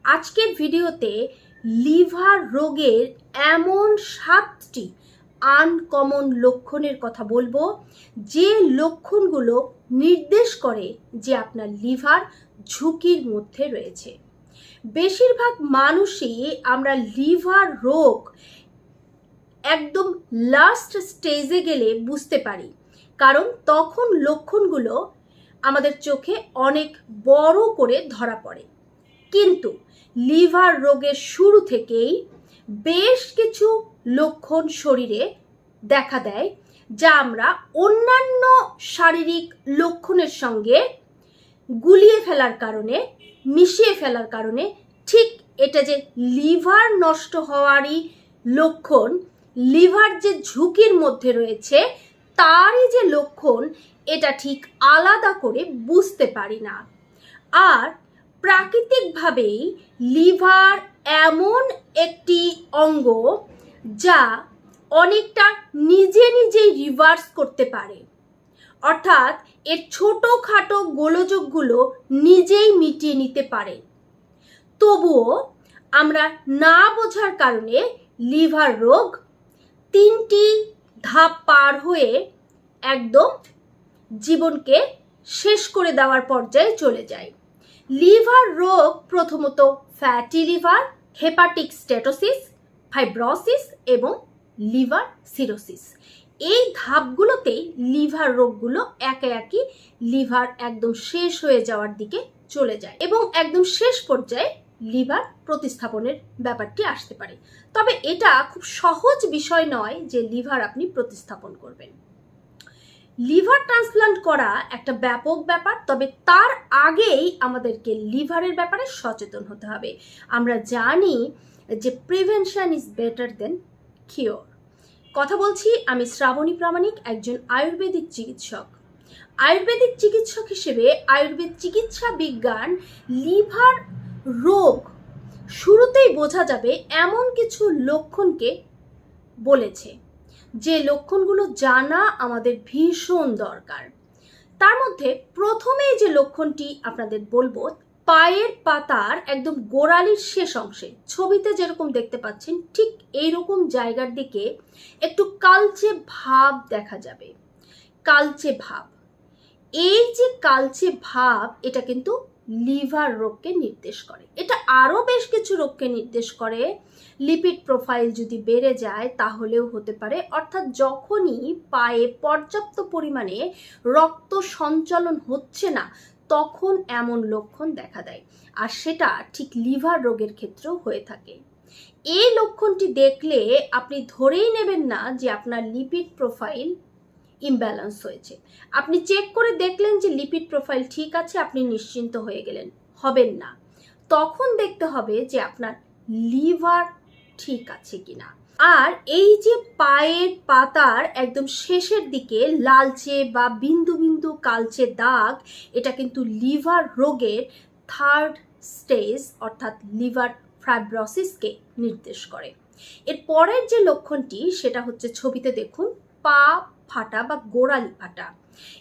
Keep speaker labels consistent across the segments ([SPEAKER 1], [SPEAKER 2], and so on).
[SPEAKER 1] আজকের ভিডিওতে লিভার রোগের এমন 7টি আনকমন লক্ষণের কথা বলবো, যে লক্ষণগুলো নির্দেশ করে যে আপনার লিভার ঝুঁকির মধ্যে রয়েছে। বেশিরভাগ মানুষই আমরা লিভার রোগ একদম লাস্ট স্টেজে গেলে বুঝতে পারি, কারণ তখন লক্ষণগুলো আমাদের চোখে অনেক বড় করে ধরা পড়ে। কিন্তু লিভার রোগের শুরু থেকেই বেশ কিছু লক্ষণ শরীরে দেখা দেয়, যা আমরা অন্যান্য শারীরিক লক্ষণের সঙ্গে গুলিয়ে ফেলার কারণে, মিশিয়ে ফেলার কারণে ঠিক এটা যে লিভার নষ্ট হওয়ারই লক্ষণ, লিভার যে ঝুঁকির মধ্যে রয়েছে তারই যে লক্ষণ, এটা ঠিক আলাদা করে বুঝতে পারি না। আর প্রাকৃতিকভাবেই লিভার এমন একটি অঙ্গ যা অনেকটা নিজে নিজেই রিভার্স করতে পারে, অর্থাৎ এর ছোটোখাটো গোলযোগগুলো নিজেই মিটিয়ে নিতে পারে। তবুও আমরা না বোঝার কারণে লিভার রোগ 3টি ধাপ পার হয়ে একদম জীবনকে শেষ করে দেওয়ার পর্যায়ে চলে যায়। লিভার রোগ প্রথমত fatty liver, hepatic steatosis, fibrosis এবং লিভার সিরোসিস। এই ধাপগুলোতেই লিভার রোগগুলো একে একে লিভার একদম শেষ হয়ে যাওয়ার দিকে চলে যায় এবং একদম শেষ পর্যায়ে লিভার প্রতিস্থাপনের ব্যাপারটি আসতে পারে। তবে এটা খুব সহজ বিষয় নয় যে লিভার আপনি প্রতিস্থাপন করবেন। লিভার ট্রান্সপ্লান্ট করা একটা ব্যাপক ব্যাপার, তবে তার আগেই আমাদেরকে লিভারের ব্যাপারে সচেতন হতে হবে। আমরা জানি যে prevention is better then cure. কথা বলছি আমি শ্রাবণী প্রামাণিক, একজন আয়ুর্বেদিক চিকিৎসক। আয়ুর্বেদিক চিকিৎসক হিসেবে আয়ুর্বেদ চিকিৎসা বিজ্ঞান লিভার রোগ শুরুতেই বোঝা যাবে এমন কিছু লক্ষণকে বলেছে, যে লক্ষণগুলো জানা আমাদের ভীষণ দরকার। তার মধ্যে প্রথমেই যে লক্ষণটি আপনাদের বলবো, পায়ের পাতার একদম গোড়ালির শেষ অংশে, ছবিতে যেরকম দেখতে পাচ্ছেন ঠিক এইরকম জায়গার দিকে একটু কালচে ভাব দেখা যাবে। কালচে ভাব, এই যে কালচে ভাব, এটা কিন্তু লিভার রোগকে নির্দেশ করে। এটা আরও বেশ কিছু রোগকে নির্দেশ করে। লিপিড প্রোফাইল যদি বেড়ে যায় তাহলেও হতে পারে, অর্থাৎ যখনই পায়ে পর্যাপ্ত পরিমাণে রক্ত সঞ্চালন হচ্ছে না তখন এমন লক্ষণ দেখা দেয়, আর সেটা ঠিক লিভার রোগের ক্ষেত্রেও হয়ে থাকে। এই লক্ষণটি দেখলে আপনি ধরেই নেবেন না যে আপনার লিপিড প্রোফাইল ইমব্যালেন্স হয়েছে। আপনি চেক করে দেখলেন যে লিপিড প্রোফাইল ঠিক আছে, আপনি নিশ্চিন্ত হয়ে গেলেন, হবেন না। তখন দেখতে হবে যে আপনার লিভার ঠিক আছে কিনা। আর এই যে পায়ের পাতার একদম শেষের দিকে লালচে বা বিন্দু বিন্দু কালচে দাগ, এটা কিন্তু লিভার রোগের 3rd স্টেজ অর্থাৎ লিভার ফাইব্রোসিসকে নির্দেশ করে। এর পরের যে লক্ষণটি সেটা হচ্ছে, ছবিতে দেখুন, পা ফাটা বা গোড়ালি ফাটা।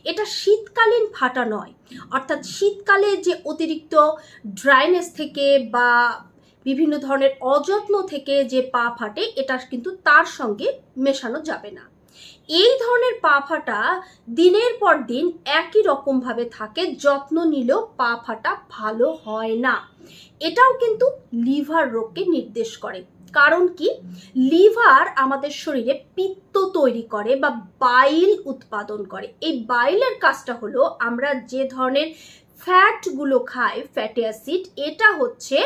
[SPEAKER 1] এটা শীতকালীন ফাটা নয়, অর্থাৎ শীতকালে যে অতিরিক্ত ড্রাইনেস থেকে বা বিভিন্ন ধরনের অযত্ন থেকে যে পা ফাটে, এটা কিন্তু তার সঙ্গে মেশানো যাবে না। এই ধরনের পা ফাটা দিনের পর দিন একই রকম ভাবে থাকে, যত্ন নিলেও পা ফাটা ভালো হয় না। এটাও কিন্তু লিভার রোগকে নির্দেশ করে। কারণ কি, লিভার আমাদের শরীরে পিত্ত তৈরি করে বা বাইল উৎপাদন করে। এই বাইলের কাজটা হলো, আমরা যে ধরনের ফ্যাটগুলো খাই, ফ্যাটি অ্যাসিড, এটা হচ্ছে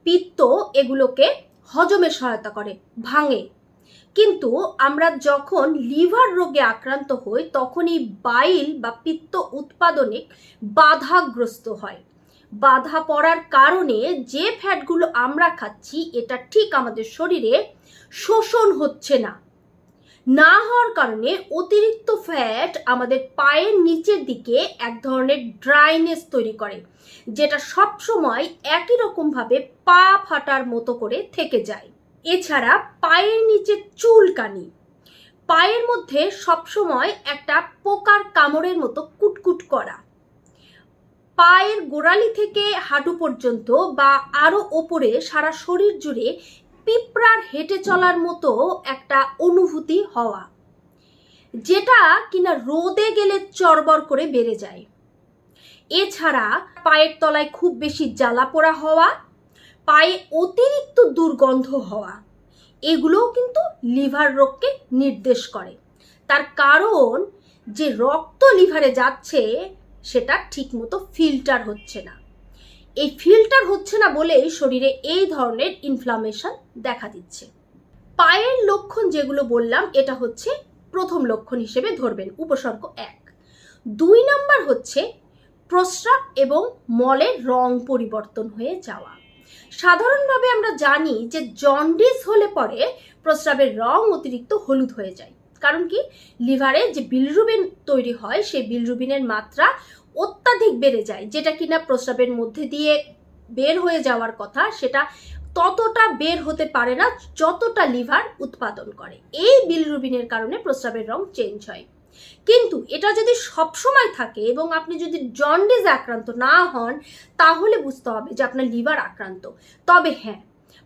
[SPEAKER 1] পিত্ত, এগুলোকে হজমে সহায়তা করে, ভাঙে। কিন্তু আমরা যখন লিভার রোগে আক্রান্ত হই তখন এই বাইল বা পিত্ত উৎপাদনে বাধাগ্রস্ত হয়। বাধা পড়ার কারণে যে ফ্যাটগুলো আমরা খাচ্ছি এটা ঠিক আমাদের শরীরে শোষণ হচ্ছে না। না হওয়ার কারণে অতিরিক্ত ফ্যাট আমাদের পায়ের নিচের দিকে এক ধরনের ড্রাইনেস তৈরি করে, যেটা সবসময় একই রকমভাবে পা ফাটার মতো করে থেকে যায়। এছাড়া পায়ের নিচে চুলকানি, পায়ের মধ্যে সবসময় একটা পোকার কামড়ের মতো কুটকুট করা, পায়ের গোড়ালি থেকে হাঁটু পর্যন্ত বা আরো ওপরে সারা শরীর জুড়ে পিঁপড়ার হেঁটে চলার মতো একটা অনুভূতি হওয়া, যেটা কিনা রোদে গেলে চরবর করে বেড়ে যায়। এছাড়া পায়ের তলায় খুব বেশি জ্বালা পোড়া হওয়া, পায়ে অতিরিক্ত দুর্গন্ধ হওয়া, এগুলোও কিন্তু লিভার রোগকে নির্দেশ করে। তার কারণ যে রক্ত লিভারে যাচ্ছে সেটা ঠিকমতো ফিল্টার হচ্ছে না। এই ফিল্টার হচ্ছে না বলেই শরীরে এই ধরনের ইনফ্লামেশন দেখা দিচ্ছে। পায়ের লক্ষণ যেগুলো বললাম, এটা হচ্ছে প্রথম লক্ষণ হিসেবে ধরবেন, উপসর্গ 1। 2 নম্বর হচ্ছে প্রস্রাব এবং মলের রং পরিবর্তন হয়ে যাওয়া। সাধারণভাবে আমরা জানি যে জন্ডিস হলে পরে প্রস্রাবের রং অতিরিক্ত হলুদ হয়ে যায়। কারণ কি, লিভারে যে বিলিরুবিন তৈরি হয় সেই বিলিরুবিনের মাত্রা অত্যাধিক বেড়ে যায়, যেটা কিনা প্রস্রাবের মধ্যে দিয়ে বের হয়ে যাওয়ার কথা সেটা ততটা বের হতে পারে না যতটা লিভার উৎপাদন করে। এই বিলিরুবিনের কারণে প্রস্রাবের রং চেঞ্জ হয়। কিন্তু এটা যদি সবসময় থাকে এবং আপনি যদি জন্ডিস আক্রান্ত না হন, তাহলে বুঝতে হবে যে আপনার লিভার আক্রান্ত। তবে হ্যাঁ,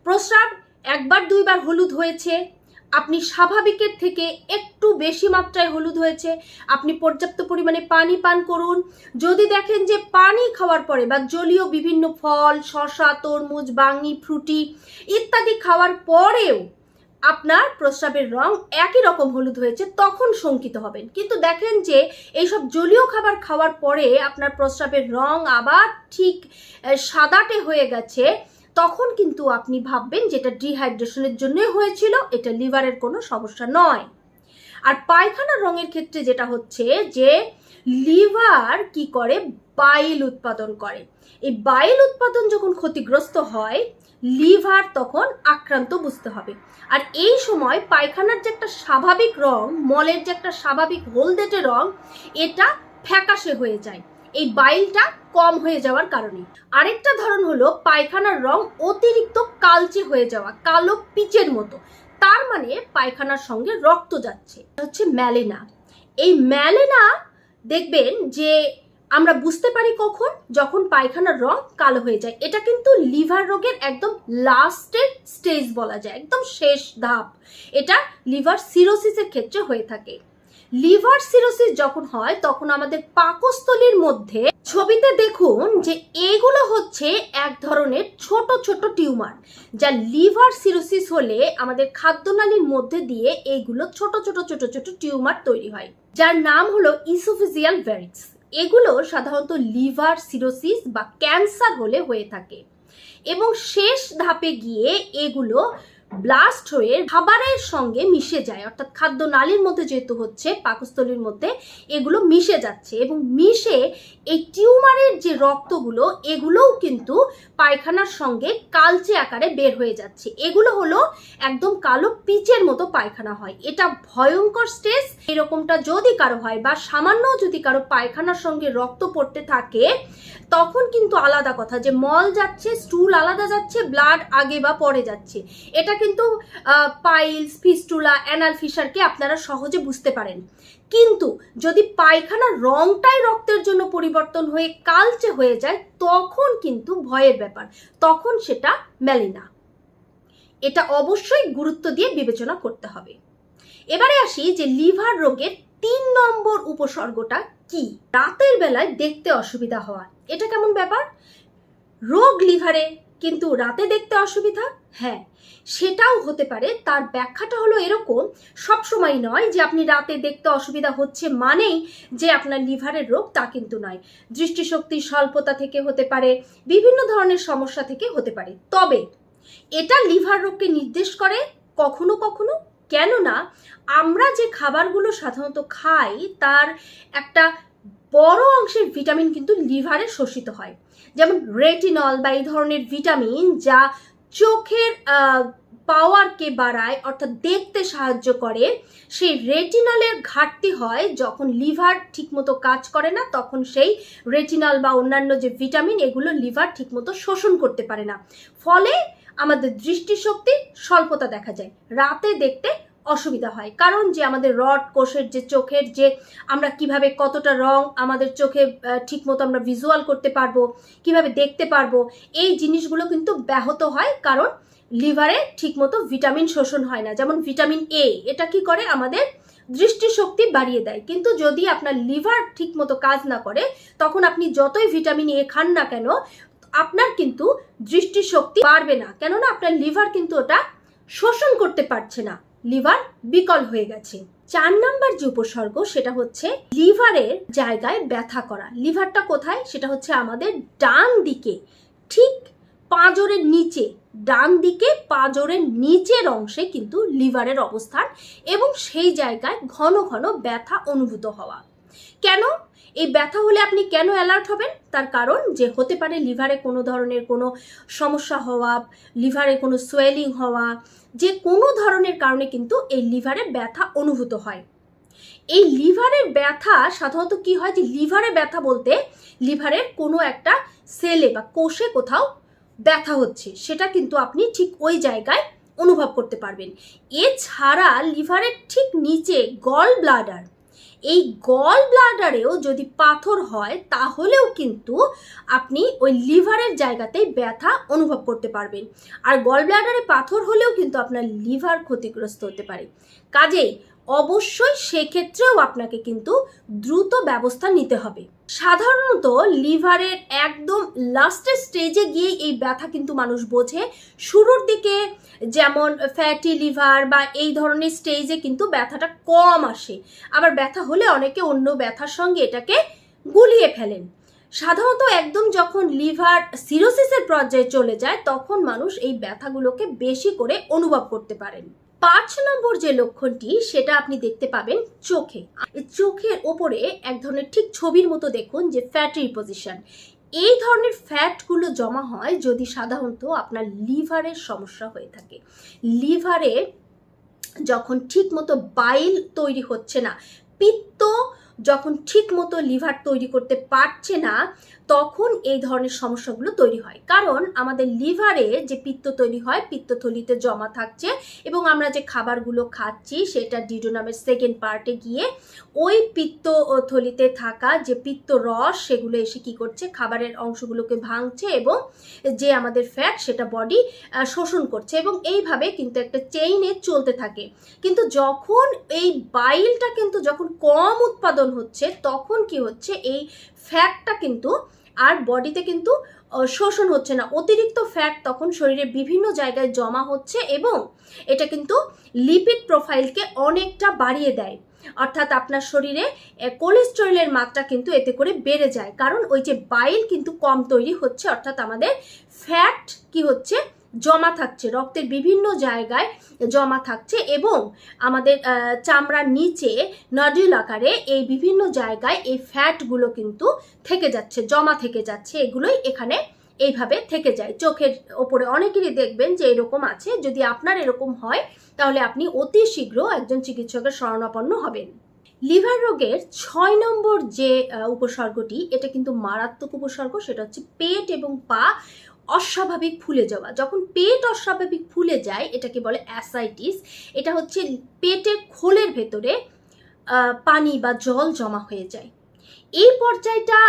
[SPEAKER 1] প্রস্রাব 1-2 বার হলুদ হয়েছে, আপনি স্বাভাবিকের থেকে একটু বেশি মাত্রায় হলুদ হয়েছে, আপনি পর্যাপ্ত পরিমাণে পানি পান করুন। যদি দেখেন যে পানি খাওয়ার পরে বা জলীয় বিভিন্ন ফল, শসা, তরমুজ, বাঙি, ফ্রুটি ইত্যাদি খাওয়ার পরেও আপনার প্রস্রাবের রং একই রকম হলুদ হয়েছে, তখন শঙ্কিত হবেন। কিন্তু দেখেন যে এইসব জলীয় খাবার খাওয়ার পরে আপনার প্রস্রাবের রং আবার ঠিক সাদাটে হয়ে গেছে, তখন কিন্তু আপনি ভাববেন যেটা ডিহাইড্রেশনের জন্যই হয়েছিল, এটা লিভারের কোনো সমস্যা নয়। আর পায়খানার রঙের ক্ষেত্রে যেটা হচ্ছে যে লিভার কি করে, বাইল উৎপাদন করে। এই বাইল উৎপাদন যখন ক্ষতিগ্রস্ত হয়, লিভার তখন আক্রান্ত বুঝতে হবে। আর এই সময় পায়খানার যে একটা স্বাভাবিক রং, মলের যে একটা স্বাভাবিক হলদেটে রং, এটা ফ্যাকাশে হয়ে যায় এই বাইলটা কম হয়ে যাওয়ার কারণে। আরেকটা ধরন হলো পায়খানার রং অতিরিক্ত কালচে হয়ে যাওয়া, কালো পিচের মতো। তার মানে পায়খানার সঙ্গে রক্ত যাচ্ছে, হচ্ছে ম্যালেনা। এই ম্যালেনা দেখবেন যে আমরা বুঝতে পারি কখন, যখন পায়খানার রং কালো হয়ে যায়। এটা কিন্তু লিভার রোগের একদম লাস্টের স্টেজ বলা যায়, একদম শেষ ধাপ। এটা লিভার সিরোসিসের ক্ষেত্রে হয়ে থাকে। লিভার সিরোসিস যখন হয় তখন আমাদের পাকস্থলীর মধ্যে, ছবিতে দেখুন যে এগুলো হচ্ছে এক ধরনের ছোট ছোট টিউমার, যা লিভার সিরোসিস হলে আমাদের খাদ্যনালীর মধ্যে দিয়ে এইগুলো ছোট ছোট ছোট ছোট টিউমার তৈরি হয়, যার নাম হলো ইসোফেজিয়াল ভেরিক্স। এগুলো সাধারণত লিভার সিরোসিস বা ক্যান্সার হলে হয়ে থাকে এবং শেষ ধাপে গিয়ে এগুলো ব্লাস্ট হয়ে খাবারের সঙ্গে মিশে যায়, অর্থাৎ খাদ্য নালীর মধ্যে যেহেতু হচ্ছে, পাকস্থলীর মধ্যে এগুলো মিশে যাচ্ছে এবং মিশে এই টিউমারের যে রক্তগুলো, এগুলোও কিন্তু পায়খানার সঙ্গে কালচে আকারে বের হয়ে যাচ্ছে। এগুলো হলো একদম কালো পিচের মতো পায়খানা হয়। এটা ভয়ঙ্কর স্টেজ। এরকমটা যদি কারো হয় বা সামান্য যদি কারো পায়খানার সঙ্গে রক্ত পড়তে থাকে, তখন কিন্তু আলাদা কথা যে মল যাচ্ছে, স্টুল আলাদা যাচ্ছে, ব্লাড আগে বা পরে যাচ্ছে। এটা কিন্তু পাইলস, ফিস্টুলা, অ্যানাল ফিশারকে আপনারা সহজে বুঝতে পারেন। কিন্তু যদি পায়খানার রংটাই রক্তের জন্য পরিবর্তন হয়ে কালচে হয়ে যায়, তখন কিন্তু ভয়ের ব্যাপার, তখন সেটা ম্যালেনা। এটা অবশ্যই গুরুত্ব দিয়ে বিবেচনা করতে হবে। এবারে আসি যে লিভার রোগের 3 নম্বর উপসর্গটা কি। রাতের বেলায় দেখতে অসুবিধা হওয়া, এটা কেমন ব্যাপার? রোগ লিভারে কিন্তু রাতে দেখতে অসুবিধা, হ্যাঁ সেটাও হতে পারে। তার ব্যাখ্যাটা হলো এরকম, সবসময় নয় যে আপনি রাতে দেখতে অসুবিধা হচ্ছে মানেই যে আপনার লিভারের রোগ, তা কিন্তু নয়। দৃষ্টিশক্তি স্বল্পতা থেকে হতে পারে, বিভিন্ন ধরনের সমস্যা থেকে হতে পারে। তবে এটা লিভার রোগকে নির্দেশ করে কখনো কখনো, কেননা আমরা যে খাবারগুলো সাধারণত খাই তার একটা বড় অংশের ভিটামিন কিন্তু লিভারে শোষিত হয়। যেমন রেটিনল বা এই ধরনের ভিটামিন যা চোখের পাওয়ারকে বাড়ায়, অর্থাৎ দেখতে সাহায্য করে। সেই রেটিনলের ঘাটতি হয় যখন লিভার ঠিকমতো কাজ করে না, তখন সেই রেটিনল বা অন্যান্য যে ভিটামিন, এগুলো লিভার ঠিকমতো শোষণ করতে পারে না। ফলে আমাদের দৃষ্টিশক্তির স্বল্পতা দেখা যায়, রাতে দেখতে অসুবিধা হয়। কারণ যে আমাদের রড কোষের যে চোখের যে আমরা কিভাবে কতটা রং আমাদের চোখে ঠিকমতো আমরা ভিজুয়াল করতে পারবো, কিভাবে দেখতে পারবো, এই জিনিসগুলো কিন্তু ব্যাহত হয়। কারণ লিভারে ঠিকমতো ভিটামিন শোষণ হয় না। যেমন ভিটামিন এ, এটা কি করে আমাদের দৃষ্টিশক্তি বাড়িয়ে দেয়। কিন্তু যদি আপনার লিভার ঠিকমতো কাজ না করে, তখন আপনি যতই ভিটামিন এ খান না কেন, আপনার কিন্তু দৃষ্টিশক্তি বাড়বে না। কেননা আপনার লিভার কিন্তু ওটা শোষণ করতে পারছে না, লিভার বিকল হয়ে গেছে। 4 নম্বর যে উপসর্গ সেটা হচ্ছে লিভারের জায়গায় ব্যথা করা। লিভারটা কোথায়? সেটা হচ্ছে আমাদের ডান দিকে, ঠিক পাঁজরের নিচে, ডান দিকে পাঁজরের নিচের অংশে কিন্তু লিভারের অবস্থান, এবং সেই জায়গায় ঘন ঘন ব্যথা অনুভূত হওয়া। কেন? এই ব্যথা হলে আপনি কেন অ্যালার্ট হবেন? তার কারণ যে হতে পারে লিভারে কোনো ধরনের কোনো সমস্যা হওয়া, লিভারে কোনো সোয়েলিং হওয়া, যে কোনো ধরনের কারণে কিন্তু এই লিভারে ব্যথা অনুভূত হয়। এই লিভারের ব্যথা সাধারণত কি হয়, যে লিভারে ব্যথা বলতে লিভারের কোনো একটা সেলে বা কোষে কোথাও ব্যথা হচ্ছে, সেটা কিন্তু আপনি ঠিক ওই জায়গায় অনুভব করতে পারবেন। এছাড়া লিভারের ঠিক নিচে গল ব্লাডার, এই গল ব্লাডারেও যদি পাথর হয় তাহলেও কিন্তু আপনি ওই লিভারের জায়গাতেই ব্যথা অনুভব করতে পারবেন। আর গল ব্লাডারে পাথর হলেও কিন্তু আপনার লিভার ক্ষতিগ্রস্ত হতে পারে। কাজেই অবশ্যই সেক্ষেত্রেও আপনাকে কিন্তু দ্রুত ব্যবস্থা নিতে হবে। সাধারণত লিভারের একদম লাস্টের স্টেজে গিয়ে এই ব্যথা কিন্তু মানুষ বোঝে। শুরুর দিকে যেমন ফ্যাটি লিভার বা এই ধরনের স্টেজে কিন্তু ব্যথাটা কম আসে। আবার ব্যথা হলে অনেকে অন্য ব্যথার সঙ্গে এটাকে গুলিয়ে ফেলেন। সাধারণত একদম যখন লিভার সিরোসিসের পর্যায়ে চলে যায়, তখন মানুষ এই ব্যথাগুলোকে বেশি করে অনুভব করতে পারেন। 5 নম্বর যে লক্ষণটি সেটা আপনি দেখতে পাবেন চোখে। চোখের ওপরে এক ধরনের ঠিক ছবির মতো দেখুন যে ফ্যাটি পজিশন। এই ধরনের ফ্যাটগুলো জমা হয় যদি সাধারণত আপনার লিভারের সমস্যা হয়ে থাকে। লিভারে যখন ঠিক মতো বাইল তৈরি হচ্ছে না, পিত্ত যখন ঠিক মতো লিভার তৈরি করতে পারছে না, তখন এই ধরনের সমস্যাগুলো তৈরি হয়। কারণ আমাদের লিভারে যে পিত্ত তৈরি হয়, পিত্তথলিতে জমা থাকছে, এবং আমরা যে খাবারগুলো খাচ্ছি সেটা ডিউওডেনামের সেকেন্ড পার্টে গিয়ে ওই পিত্তথলিতে থাকা যে পিত্ত রস, সেগুলো এসে কি করছে, খাবারের অংশগুলোকে ভাঙছে, এবং যে আমাদের ফ্যাট সেটা বডি শোষণ করছে, এবং এইভাবে কিন্তু একটা চেইনে চলতে থাকে। কিন্তু যখন এই বাইলটা কিন্তু যখন কম উৎপাদন হচ্ছে, তখন কি হচ্ছে, এই ফ্যাটটা কিন্তু আর বডিতে কিন্তু শোষণ হচ্ছে না। অতিরিক্ত ফ্যাট তখন শরীরে বিভিন্ন জায়গায় জমা হচ্ছে, এবং এটা কিন্তু লিপিড প্রোফাইলকে অনেকটা বাড়িয়ে দেয়। অর্থাৎ আপনার শরীরে কোলেস্টেরলের মাত্রা কিন্তু এতে করে বেড়ে যায়। কারণ ওই যে বাইল কিন্তু কম তৈরি হচ্ছে, অর্থাৎ আমাদের ফ্যাট কি হচ্ছে, জমা থাকছে, রক্তের বিভিন্ন জায়গায় জমা থাকছে, এবং আমাদের চামড়ার নিচে নডুল আকারে এই বিভিন্ন জায়গায় এই ফ্যাটগুলো কিন্তু থেকে যাচ্ছে, জমা থেকে যাচ্ছে। এগুলোই এখানে এইভাবে থেকে যায়। চোখের ওপরে অনেকেরই দেখবেন যে এরকম আছে। যদি আপনার এরকম হয় তাহলে আপনি অতি শীঘ্র একজন চিকিৎসকের শরণাপন্ন হবেন। লিভার রোগের 6 নম্বর যে উপসর্গটি, এটা কিন্তু মারাত্মক উপসর্গ। সেটা হচ্ছে পেট এবং পা অস্বাভাবিক ফুলে যাওয়া। যখন পেট অস্বাভাবিক ফুলে যায়, এটাকে বলে অ্যাসাইটিস। এটা হচ্ছে পেটের খোলের ভেতরে পানি বা জল জমা হয়ে যায়। এই পর্যায়টা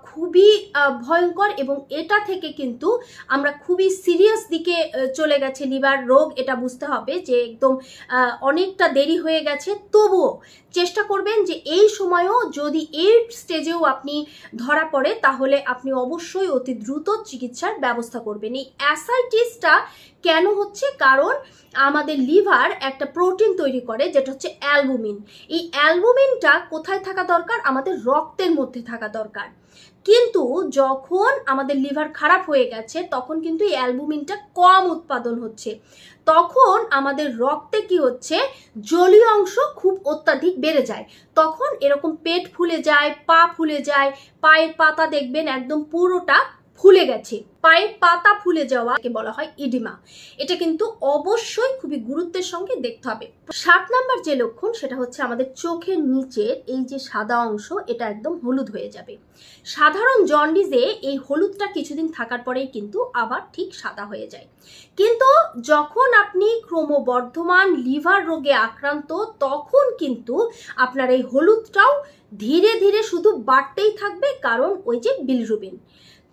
[SPEAKER 1] খুবই ভয়ঙ্কর, এবং এটা থেকে কিন্তু আমরা খুবই সিরিয়াস দিকে চলে গেছে লিভার রোগ, এটা বুঝতে হবে যে একদম অনেকটা দেরি হয়ে গেছে। তবুও চেষ্টা করবেন যে এই সময়ও যদি এই স্টেজেও আপনি ধরা পড়ে, তাহলে আপনি অবশ্যই অতি দ্রুত চিকিৎসার ব্যবস্থা করবেন। এই অ্যাসাইটিসটা কেন হচ্ছে? কারণ আমাদের লিভার একটা প্রোটিন তৈরি করে যেটা হচ্ছে অ্যালবুমিন। এই অ্যালবুমিনটা কোথায় থাকা দরকার? আমাদের রক্তের মধ্যে থাকা দরকার। কিন্তু যখন আমাদের লিভার খারাপ হয়ে গেছে, তখন কিন্তু এই অ্যালবুমিনটা কম উৎপাদন হচ্ছে। তখন আমাদের রক্তে কি হচ্ছে, জলীয় অংশ খুব অত্যাধিক বেড়ে যায়। তখন এরকম পেট ফুলে যায়, পা ফুলে যায়, পায়ের পাতা দেখবেন একদম পুরোটা ফুলে গেছে, পায়ের পাতা ফুলে যাওয়াকে বলা হয় ইডিমা। এটা কিন্তু অবশ্যই খুবই গুরুত্বের সঙ্গে দেখতে হবে। 7 নাম্বার যে লক্ষণ সেটা হচ্ছে আমাদের চোখের নিচের এই যে সাদা অংশ এটা একদম হলুদ হয়ে যাবে। সাধারণ জন্ডিসে এই হলুদটা কিছুদিন থাকার পরেই কিন্তু আবার ঠিক সাদা হয়ে যায়, কিন্তু যখন আপনি ক্রমবর্ধমান লিভার রোগে আক্রান্ত তখন কিন্তু আপনার এই হলুদটাও ধীরে ধীরে শুধু বাড়তেই থাকবে, কারণ ওই যে বিলিরুবিন,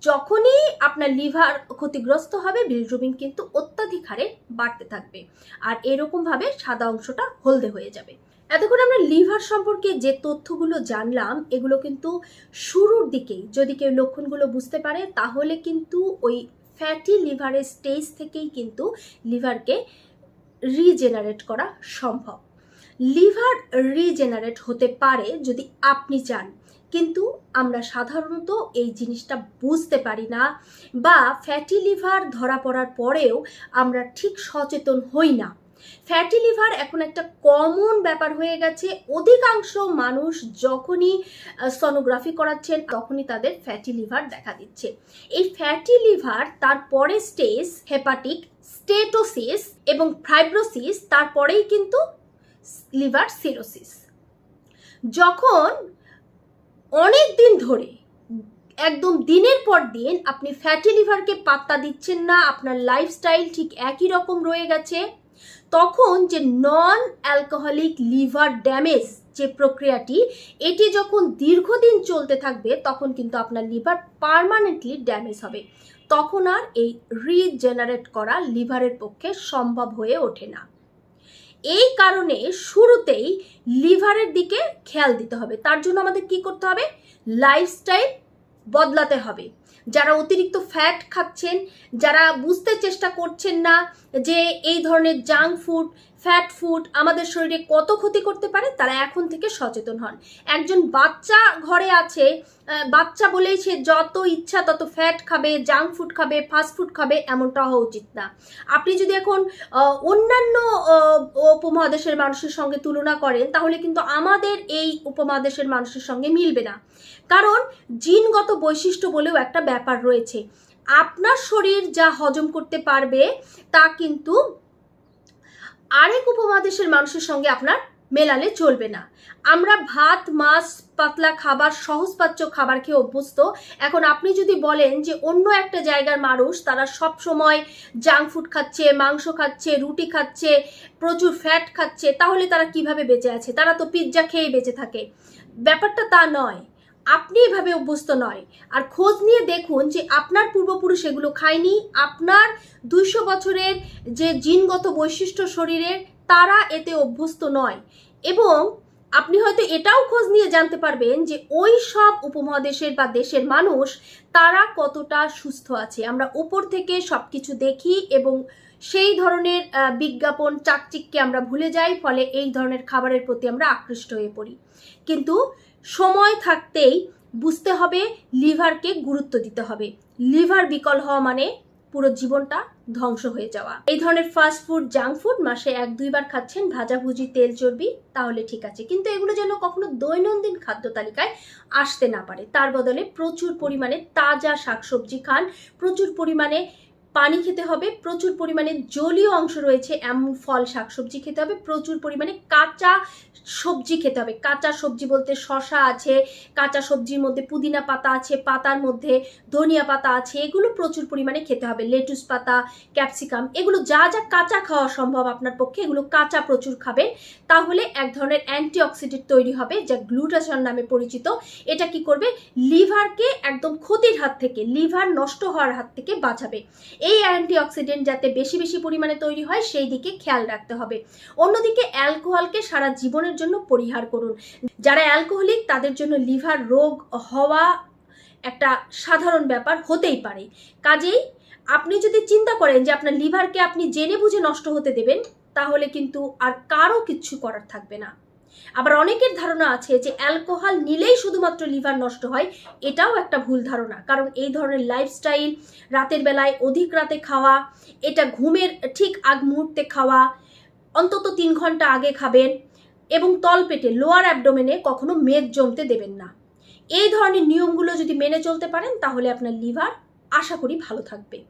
[SPEAKER 1] যখনই আপনার লিভার ক্ষতিগ্রস্ত হবে বিলিরুবিন কিন্তু অত্যাধিক হারে বাড়তে থাকবে আর এরকমভাবে সাদা অংশটা হলদে হয়ে যাবে। এতক্ষণ আমরা লিভার সম্পর্কে যে তথ্যগুলো জানলাম এগুলো কিন্তু শুরুর দিকেই যদি কেউ লক্ষণগুলো বুঝতে পারে তাহলে কিন্তু ওই ফ্যাটি লিভারের স্টেজ থেকেই কিন্তু লিভারকে রিজেনারেট করা সম্ভব। লিভার রিজেনারেট হতে পারে যদি আপনি চান, কিন্তু আমরা সাধারণত এই জিনিসটা বুঝতে পারি না, বা ফ্যাটি লিভার ধরা পড়ার পরেও আমরা ঠিক সচেতন হই না। ফ্যাটি লিভার এখন একটা কমন ব্যাপার হয়ে গেছে। অধিকাংশ মানুষ যখনই সোনোগ্রাফি করাচ্ছেন তখনই তাদের ফ্যাটি লিভার দেখা দিচ্ছে। এই ফ্যাটি লিভার তারপরে স্টেজ হেপাটিক স্টেটোসিস এবং ফাইব্রোসিস, তারপরেই কিন্তু লিভার সিরোসিস। যখন অনেক দিন ধরে একদম দিনের পর দিন আপনি ফ্যাটি লিভারকে পাত্তা দিচ্ছেন না, আপনার লাইফস্টাইল ঠিক একই রকম রয়ে গেছে, তখন যে নন অ্যালকোহলিক লিভার ড্যামেজ যে প্রক্রিয়াটি এটি যখন দীর্ঘদিন চলতে থাকবে তখন কিন্তু আপনার লিভার পার্মানেন্টলি ড্যামেজ হবে। তখন আর এই রিজেনারেট করা লিভারের পক্ষে সম্ভব হয়ে ওঠে না। এই কারণে শুরুতেই লিভারের দিকে খেয়াল দিতে হবে। তার জন্য আমাদের কি করতে হবে? লাইফস্টাইল বদলাতে হবে। যারা অতিরিক্ত ফ্যাট খাচ্ছেন, যারা বুঝতে চেষ্টা করছেন না যে এই ধরনের জাঙ্ক ফুড, ফ্যাট ফুড আমাদের শরীরে কত ক্ষতি করতে পারে, তারা এখন থেকে সচেতন হন। একজন বাচ্চা ঘরে আছে, বাচ্চা বলেই সে যত ইচ্ছা তত ফ্যাট খাবে, জাঙ্ক ফুড খাবে, ফাস্ট ফুড খাবে, এমনটা হওয়া উচিত না। আপনি যদি এখন অন্যান্য উপমহাদেশের মানুষের সঙ্গে তুলনা করেন তাহলে কিন্তু আমাদের এই উপমহাদেশের মানুষের সঙ্গে মিলবে না, কারণ জিনগত বৈশিষ্ট্য বলেও একটা ব্যাপার রয়েছে। আপনার শরীর যা হজম করতে পারবে তা কিন্তু আরেক উপমহাদেশের মানুষের সঙ্গে আপনার মেলালে চলবে না। আমরা ভাত, মাছ, পাতলা খাবার, সহজপাচ্য খাবার খেয়ে অভ্যস্ত। এখন আপনি যদি বলেন যে অন্য একটা জায়গার মানুষ তারা সব সময় জাঙ্ক ফুড খাচ্ছে, মাংস খাচ্ছে, রুটি খাচ্ছে, প্রচুর ফ্যাট খাচ্ছে, তাহলে তারা কিভাবে বেঁচে আছে? তারা তো পিৎজা খেয়ে বেঁচে থাকে। ব্যাপারটা তা নয়, আপনি এভাবে অভ্যস্ত নয়। আর খোঁজ নিয়ে দেখুন যে আপনার পূর্বপুরুষ এগুলো খায়নি, আপনার 200 বছরের যে জিনগত বৈশিষ্ট্য শরীরের তারা এতে অভ্যস্ত নয়। এবং আপনি হয়তো এটাও খোঁজ নিয়ে জানতে পারবেন যে ওই সব উপমহাদেশের বা দেশের মানুষ তারা কতটা সুস্থ আছে। আমরা উপর থেকে সব কিছু দেখি এবং সেই ধরনের বিজ্ঞাপন চাকচিক্যে আমরা ভুলে যাই, ফলে এই ধরনের খাবারের প্রতি আমরা আকৃষ্ট হয়ে পড়ি। কিন্তু সময় থাকতেই বুঝতে হবে, লিভারকে গুরুত্ব দিতে হবে। লিভার বিকল হওয়া মানে পুরো জীবনটা ধ্বংস হয়ে যাওয়া। এই ধরনের ফাস্ট ফুড, জাঙ্ক ফুড মাসে 1-2 বার খাচ্ছেন, ভাজাভুজি, তেল চর্বি, তাহলে ঠিক আছে, কিন্তু এগুলো যেন কখনো দৈনন্দিন খাদ্য তালিকায় আসতে না পারে। তার বদলে প্রচুর পরিমাণে তাজা শাকসবজি খান, প্রচুর পরিমাণে পানি খেতে হবে, প্রচুর পরিমাণে জলীয় অংশ রয়েছে এমন ফল শাকসবজি খেতে হবে, প্রচুর পরিমাণে কাঁচা সবজি খেতে হবে। কাঁচা সবজি বলতে শসা আছে, কাঁচা সবজির মধ্যে পুদিনা পাতা আছে, পাতার মধ্যে ধনিয়া পাতা আছে, এগুলো প্রচুর পরিমাণে খেতে হবে। লেটুস পাতা, ক্যাপসিকাম, এগুলো যা যা কাঁচা খাওয়া সম্ভব আপনার পক্ষে এগুলো কাঁচা প্রচুর খাবেন। তাহলে এক ধরনের অ্যান্টিঅক্সিডেন্ট তৈরি হবে যা গ্লুটাথিয়ন নামে পরিচিত। এটা কি করবে? লিভারকে একদম ক্ষতির হাত থেকে, লিভার নষ্ট হওয়ার হাত থেকে বাঁচাবে। এই অ্যান্টিঅক্সিডেন্ট যাতে বেশি বেশি পরিমাণে তৈরি হয় সেই দিকে খেয়াল রাখতে হবে। অন্যদিকে অ্যালকোহলকে সারা জীবনের জন্য পরিহার করুন। যারা অ্যালকোহলিক তাদের জন্য লিভার রোগ হওয়া একটা সাধারণ ব্যাপার হতেই পারে। কাজেই আপনি যদি চিন্তা করেন যে আপনার লিভারকে আপনি জেনে বুঝে নষ্ট হতে দেবেন, তাহলে কিন্তু আর কারো কিচ্ছু করার থাকবে না। আবার অনেকের ধারণা আছে যে অ্যালকোহল নিলেই শুধুমাত্র লিভার নষ্ট হয়, এটাও একটা ভুল ধারণা। কারণ এই ধরনের লাইফস্টাইল, রাতের বেলায় অধিক রাতে খাওয়া, এটা ঘুমের ঠিক আগ মুহূর্তে খাওয়া, অন্তত 3 ঘন্টা আগে খাবেন, এবং তলপেটে লোয়ার অ্যাবডোমেনে কখনো মেদ জমতে দেবেন না। এই ধরনের নিয়মগুলো যদি মেনে চলতে পারেন তাহলে আপনার লিভার আশা করি ভালো থাকবে।